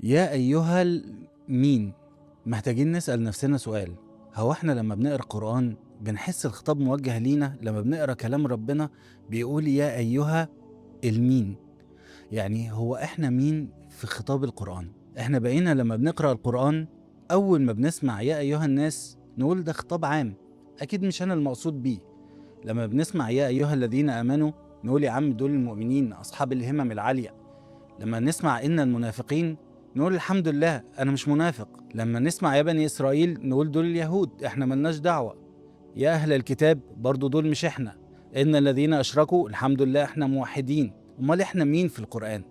يا أيها مين؟ محتاجين نسأل نفسنا سؤال. هو احنا لما بنقرأ قرآن بنحس الخطاب موجه لينا؟ لما بنقرأ كلام ربنا بيقول يا أيها المين؟ يعني هو احنا مين في خطاب القرآن؟ احنا بقينا لما بنقرأ القرآن أول ما بنسمع يا أيها الناس نقول ده خطاب عام، أكيد مش أنا المقصود بيه. لما بنسمع يا أيها الذين آمنوا نقول يا عم دول المؤمنين أصحاب الهمم العالية. لما نسمع إن المنافقين نقول الحمد لله أنا مش منافق. لما نسمع يا بني إسرائيل نقول دول اليهود إحنا ملناش دعوة. يا أهل الكتاب برضو دول مش إحنا. إن الذين أشركوا الحمد لله إحنا موحدين. أمال إحنا مين في القرآن؟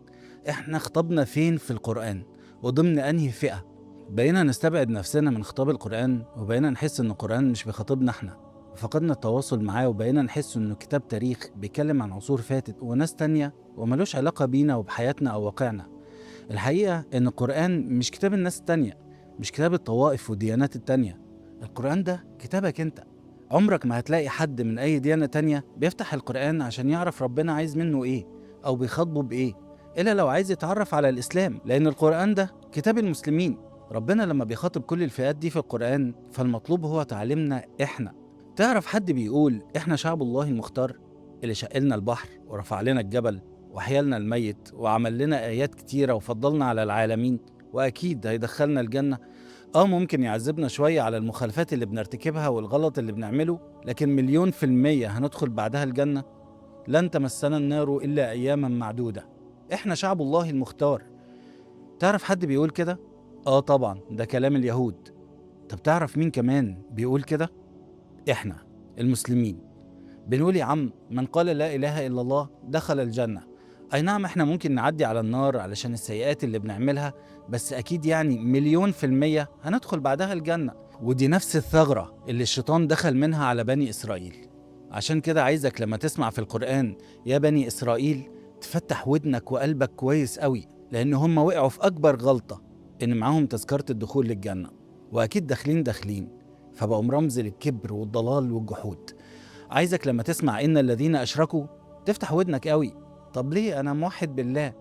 إحنا خطبنا فين في القرآن؟ وضمن أنهي فئة؟ بقينا نستبعد نفسنا من خطاب القرآن وبقينا نحس إن القرآن مش بيخاطبنا إحنا. فقدنا التواصل معاه وبقينا نحس إنه كتاب تاريخ بيتكلم عن عصور فاتت وناس تانية وملوش علاقة بينا وبحياتنا أو واقعنا. الحقيقة إن القرآن مش كتاب الناس التانية، مش كتاب الطوائف والديانات التانية. القرآن ده كتابك أنت. عمرك ما هتلاقي حد من أي ديانة تانية بيفتح القرآن عشان يعرف ربنا عايز منه إيه أو بيخاطبه بإيه، إلا لو عايز يتعرف على الإسلام، لأن القرآن ده كتاب المسلمين. ربنا لما بيخاطب كل الفئات دي في القرآن فالمطلوب هو تعليمنا إحنا. تعرف حد بيقول إحنا شعب الله المختار، اللي شقلنا البحر ورفع لنا الجبل وحيالنا الميت وعمل لنا آيات كتيرة وفضلنا على العالمين، وأكيد هيدخلنا الجنة. ممكن يعذبنا شوية على المخالفات اللي بنرتكبها والغلط اللي بنعمله، لكن 1,000,000% هندخل بعدها الجنة. لن تمسنا النار إلا أياما معدودة. إحنا شعب الله المختار. تعرف حد بيقول كده؟ طبعا ده كلام اليهود. طب تعرف مين كمان بيقول كده؟ إحنا المسلمين. بنقول يا عم من قال لا إله إلا الله دخل الجنة. أي نعم إحنا ممكن نعدي على النار علشان السيئات اللي بنعملها، بس أكيد يعني 1,000,000% هندخل بعدها الجنة. ودي نفس الثغرة اللي الشيطان دخل منها على بني إسرائيل. عشان كده عايزك لما تسمع في القرآن يا بني إسرائيل تفتح ودنك وقلبك كويس قوي، لأن هم وقعوا في أكبر غلطة، إن معاهم تذكرة الدخول للجنة، وأكيد داخلين فبقوا رمز للكبر والضلال والجحود. عايزك لما تسمع إن الذين أشركوا تفتح ودنك قوي. طب ليه؟ أنا موحد بالله.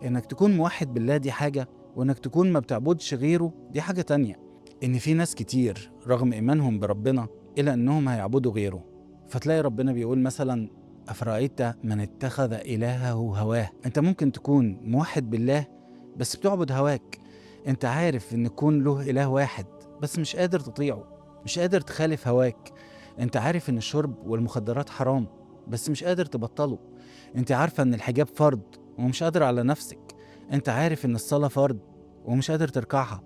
إنك تكون موحد بالله دي حاجة، وإنك تكون ما بتعبدش غيره دي حاجة تانية. إن في ناس كتير رغم إيمانهم بربنا إلا إنهم هيعبدوا غيره. فتلاقي ربنا بيقول مثلا أفرأيت من اتخذ إلهه هواه. أنت ممكن تكون موحد بالله بس بتعبد هواك. أنت عارف إن يكون له إله واحد بس مش قادر تطيعه، مش قادر تخالف هواك. انت عارف ان الشرب والمخدرات حرام بس مش قادر تبطله. انت عارفة ان الحجاب فرض ومش قادر على نفسك. انت عارف ان الصلاة فرض ومش قادر تركعها.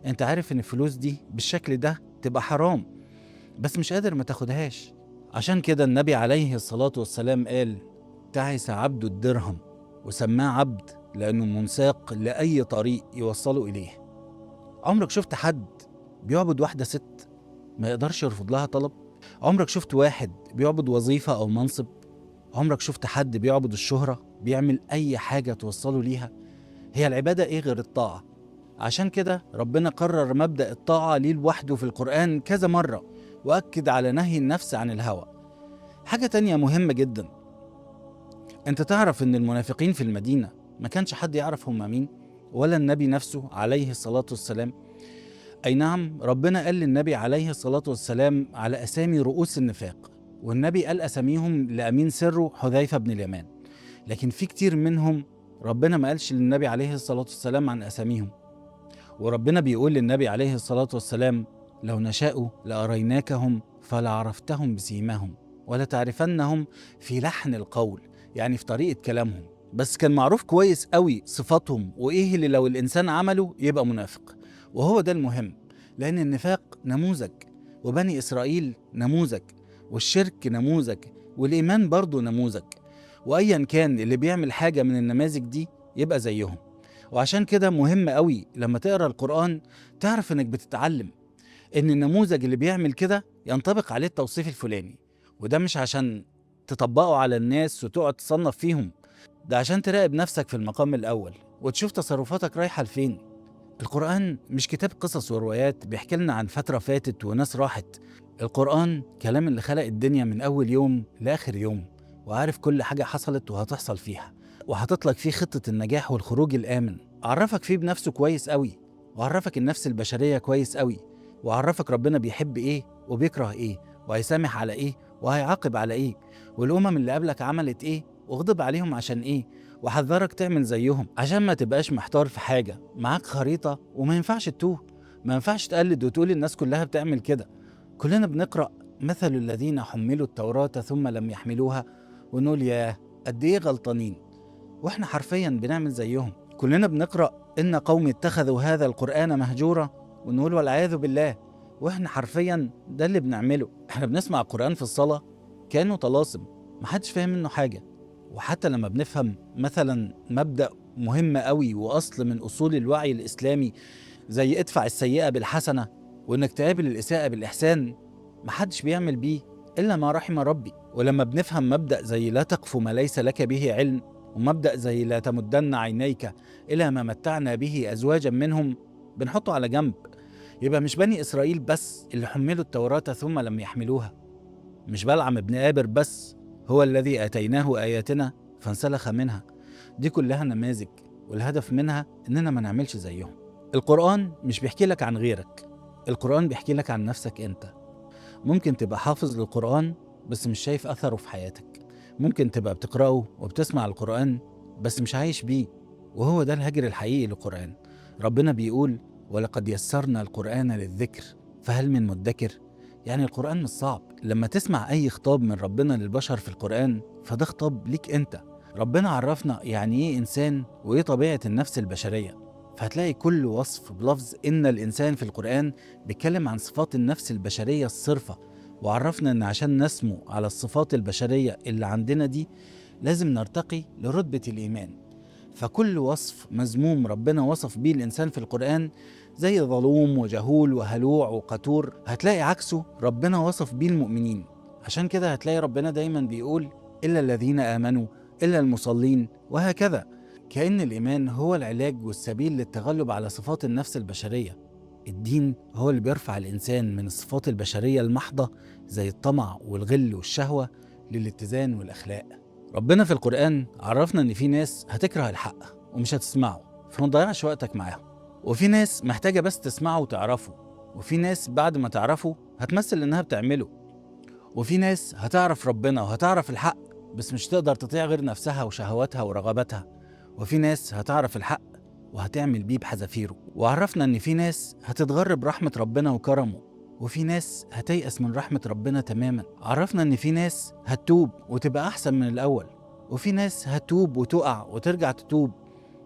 انت عارف ان الفلوس دي بالشكل ده تبقى حرام بس مش قادر ما تاخدهاش. عشان كده النبي عليه الصلاة والسلام قال تعس عبد الدرهم، وسماه عبد لأنه منساق لأي طريق يوصله إليه. عمرك شفت حد بيعبد واحدة ست ما يقدرش يرفض لها طلب؟ عمرك شفت واحد بيعبد وظيفة أو منصب؟ عمرك شفت حد بيعبد الشهرة بيعمل أي حاجة توصله ليها؟ هي العبادة إيه غير الطاعة؟ عشان كده ربنا قرر مبدأ الطاعة ليه لوحده في القرآن كذا مرة، وأكد على نهي النفس عن الهوى. حاجة تانية مهمة جدا، أنت تعرف إن المنافقين في المدينة ما كانش حد يعرف هم مين، ولا النبي نفسه عليه الصلاة والسلام. أي نعم ربنا قال للنبي عليه الصلاة والسلام على أسامي رؤوس النفاق، والنبي قال أساميهم لأمين سره حذيفة بن اليمان، لكن في كتير منهم ربنا ما قالش للنبي عليه الصلاة والسلام عن أساميهم. وربنا بيقول للنبي عليه الصلاة والسلام لو نشاء لأريناكهم فلعرفتهم بسيماهم ولتعرفنهم في لحن القول، يعني في طريقة كلامهم. بس كان معروف كويس قوي صفاتهم وإيه اللي لو الإنسان عمله يبقى منافق. وهو ده المهم، لأن النفاق نموذج، وبني إسرائيل نموذج، والشرك نموذج، والإيمان برضو نموذج. وأيا كان اللي بيعمل حاجة من النماذج دي يبقى زيهم. وعشان كده مهم قوي لما تقرأ القرآن تعرف إنك بتتعلم إن النموذج اللي بيعمل كده ينطبق عليه التوصيف الفلاني. وده مش عشان تطبقه على الناس وتقعد تصنف فيهم، ده عشان تراقب نفسك في المقام الأول وتشوف تصرفاتك رايحة لفين. القرآن مش كتاب قصص وروايات بيحكي لنا عن فترة فاتت وناس راحت. القرآن كلام اللي خلق الدنيا من أول يوم لآخر يوم، وعارف كل حاجة حصلت وهتحصل فيها، وحاطط لك فيه خطة النجاح والخروج الآمن. عرفك فيه بنفسه كويس قوي، وعرفك النفس البشرية كويس قوي، وعرفك ربنا بيحب ايه وبيكره ايه، وهيسامح على ايه وهيعاقب على ايه، والأمم اللي قبلك عملت ايه وغضب عليهم عشان ايه، وحذرك تعمل زيهم عشان ما تبقاش محتار في حاجة. معاك خريطة وما ينفعش تتوه، ما ينفعش تقلد وتقول الناس كلها بتعمل كده. كلنا بنقرأ مثل الذين حملوا التوراة ثم لم يحملوها ونقول ياه قد ايه غلطانين، واحنا حرفيا بنعمل زيهم. كلنا بنقرأ إن قوم اتخذوا هذا القرآن مهجورا ونقول والعياذ بالله، واحنا حرفيا ده اللي بنعمله. احنا بنسمع القرآن في الصلاة كأنه طلاسم محدش فاهم منه حاجة. وحتى لما بنفهم مثلا مبدأ مهم قوي وأصل من أصول الوعي الإسلامي زي ادفع السيئة بالحسنة وإنك تقابل الإساءة بالإحسان، محدش بيعمل بيه إلا ما رحم ربي. ولما بنفهم مبدأ زي لا تقف ما ليس لك به علم، ومبدأ زي لا تمدن عينيك إلى ما متعنا به أزواجا منهم، بنحطه على جنب. يبقى مش بني إسرائيل بس اللي حملوا التوراة ثم لم يحملوها، مش بلعم ابن آبر بس هو الذي آتيناه آياتنا فانسلخ منها. دي كلها نماذج، والهدف منها إننا ما نعملش زيهم. القرآن مش بيحكي لك عن غيرك، القرآن بيحكي لك عن نفسك أنت. ممكن تبقى حافظ للقرآن بس مش شايف أثره في حياتك، ممكن تبقى بتقرأه وبتسمع القرآن بس مش عايش بيه، وهو ده الهجر الحقيقي للقرآن. ربنا بيقول ولقد يسرنا القرآن للذكر فهل من مدكر. يعني القرآن مش صعب. لما تسمع أي خطاب من ربنا للبشر في القرآن فده خطاب ليك أنت. ربنا عرفنا يعني إيه إنسان وإيه طبيعة النفس البشرية، فهتلاقي كل وصف بلفظ إن الإنسان في القرآن بيتكلم عن صفات النفس البشرية الصرفة. وعرفنا إن عشان نسمو على الصفات البشرية اللي عندنا دي لازم نرتقي لرتبة الإيمان. فكل وصف مذموم ربنا وصف بيه الإنسان في القرآن زي ظلوم وجهول وهلوع وقتور، هتلاقي عكسه ربنا وصف بيه المؤمنين. عشان كده هتلاقي ربنا دايما بيقول إلا الذين آمنوا، إلا المصلين، وهكذا. كأن الإيمان هو العلاج والسبيل للتغلب على صفات النفس البشرية. الدين هو اللي بيرفع الإنسان من الصفات البشرية المحضة زي الطمع والغل والشهوة للاتزان والأخلاق. ربنا في القرآن عرفنا إن في ناس هتكره الحق ومش هتسمعه، فما تضيعش وقتك معاهم. وفي ناس محتاجة بس تسمعه وتعرفه، وفي ناس بعد ما تعرفه هتمثل إنها بتعمله، وفي ناس هتعرف ربنا وهتعرف الحق بس مش تقدر تطيع غير نفسها وشهواتها ورغباتها، وفي ناس هتعرف الحق وهتعمل بيه بحذافيره. وعرفنا إن في ناس هتتغر برحمة ربنا وكرمه، وفي ناس هتيأس من رحمة ربنا تماما. عرفنا إن في ناس هتتوب وتبقى أحسن من الأول، وفي ناس هتتوب وتقع وترجع تتوب،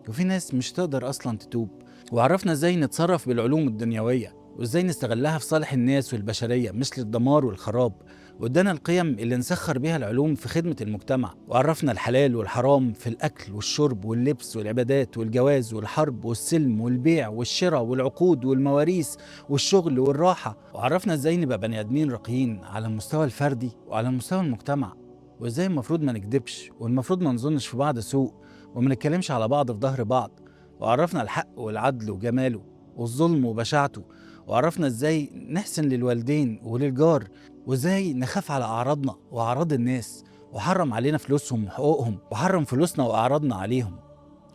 وفي ناس مش تقدر أصلا تتوب. وعرفنا إزاي نتصرف بالعلوم الدنيوية وإزاي نستغلها في صالح الناس والبشرية مش للدمار والخراب، وادانا القيم اللي نسخر بيها العلوم في خدمة المجتمع. وعرفنا الحلال والحرام في الأكل والشرب واللبس والعبادات والجواز والحرب والسلم والبيع والشراء والعقود والمواريث والشغل والراحة. وعرفنا ازاي نبقى بني آدمين راقيين على المستوى الفردي وعلى المستوى المجتمع، وازاي المفروض ما نكدبش والمفروض ما نظنش في بعض سوء وما نتكلمش على بعض في ظهر بعض. وعرفنا الحق والعدل وجماله والظلم وبشاعته. وعرفنا ازاي نحسن للوالدين وللجار، وازاي نخاف على أعراضنا وأعراض الناس، وحرم علينا فلوسهم وحقوقهم وحرم فلوسنا وأعراضنا عليهم.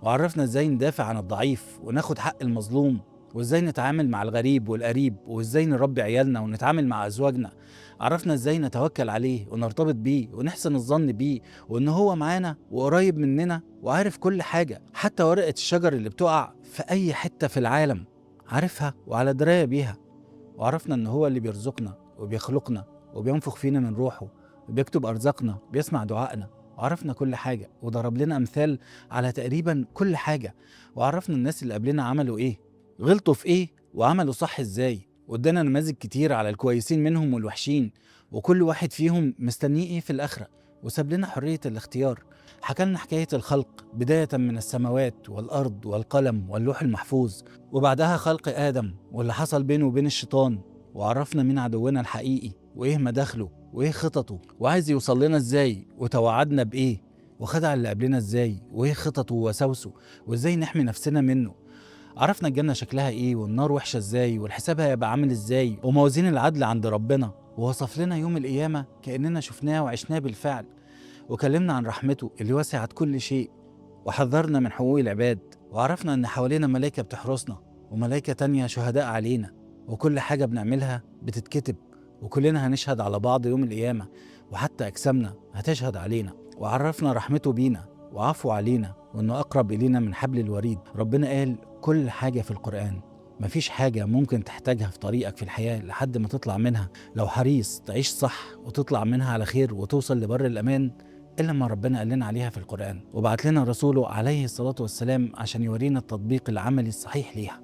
وعرفنا ازاي ندافع عن الضعيف وناخد حق المظلوم، وازاي نتعامل مع الغريب والقريب، وازاي نربي عيالنا ونتعامل مع أزواجنا. عرفنا ازاي نتوكل عليه ونرتبط بيه ونحسن الظن بيه، وان هو معانا وقريب مننا وعارف كل حاجة، حتى ورقة الشجر اللي بتقع في أي حتة في العالم عارفها وعلى دراية بيها. وعرفنا ان هو اللي بيرزقنا وبيخلقنا وبينفخ فينا من روحه وبيكتب أرزاقنا، بيسمع دعائنا. وعرفنا كل حاجة وضرب لنا أمثال على تقريبا كل حاجة. وعرفنا الناس اللي قبلنا عملوا إيه، غلطوا في إيه، وعملوا صح إزاي. وادانا نماذج كتير على الكويسين منهم والوحشين، وكل واحد فيهم مستنيه إيه في الآخرة، وساب لنا حرية الاختيار. حكالنا حكاية الخلق بداية من السماوات والأرض والقلم واللوح المحفوظ، وبعدها خلق آدم واللي حصل بينه وبين الشيطان. وعرفنا مين عدونا الحقيقي وإيه مداخله وإيه خططه وعايز يوصل لنا إزاي وتوعدنا بإيه، وخدع اللي قبلنا إزاي وإيه خططه ووساوسه وإزاي نحمي نفسنا منه. عرفنا الجنة شكلها إيه والنار وحشة إزاي والحساب هيبقى عامل إزاي وموازين العدل عند ربنا، ووصف لنا يوم القيامة كأننا شفناه وعشناه بالفعل. وكلمنا عن رحمته اللي وسعت كل شيء، وحذرنا من حقوق العباد، وعرفنا إن حوالينا ملايكة بتحرسنا وملايكة تانية شهداء علينا، وكل حاجة بنعملها بتتكتب، وكلنا هنشهد على بعض يوم القيامة، وحتى أجسامنا هتشهد علينا. وعرفنا رحمته بينا وعفو علينا وإنه أقرب إلينا من حبل الوريد. ربنا قال كل حاجة في القرآن، مفيش حاجة ممكن تحتاجها في طريقك في الحياة لحد ما تطلع منها لو حريص تعيش صح وتطلع منها على خير وتوصل لبر الأمان، إلا ما ربنا قال لنا عليها في القرآن، وبعت لنا رسوله عليه الصلاة والسلام عشان يورينا التطبيق العملي الصحيح ليها.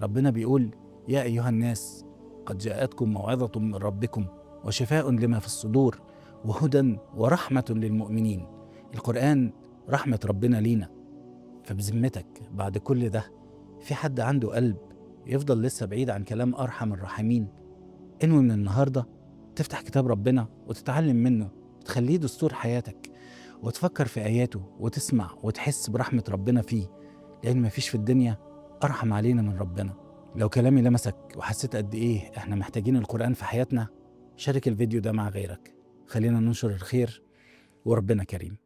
ربنا بيقول: يا أيها الناس قد جاءتكم موعظة من ربكم وشفاء لما في الصدور وهدى ورحمة للمؤمنين. القرآن رحمة ربنا لينا. فبذمتك بعد كل ده في حد عنده قلب يفضل لسه بعيد عن كلام أرحم الراحمين؟ انوي من النهاردة تفتح كتاب ربنا وتتعلم منه وتخليه دستور حياتك، وتفكر في آياته وتسمع وتحس برحمة ربنا فيه، لأن مفيش في الدنيا أرحم علينا من ربنا. لو كلامي لمسك وحسيت قد إيه إحنا محتاجين القرآن في حياتنا، شارك الفيديو ده مع غيرك. خلينا ننشر الخير وربنا كريم.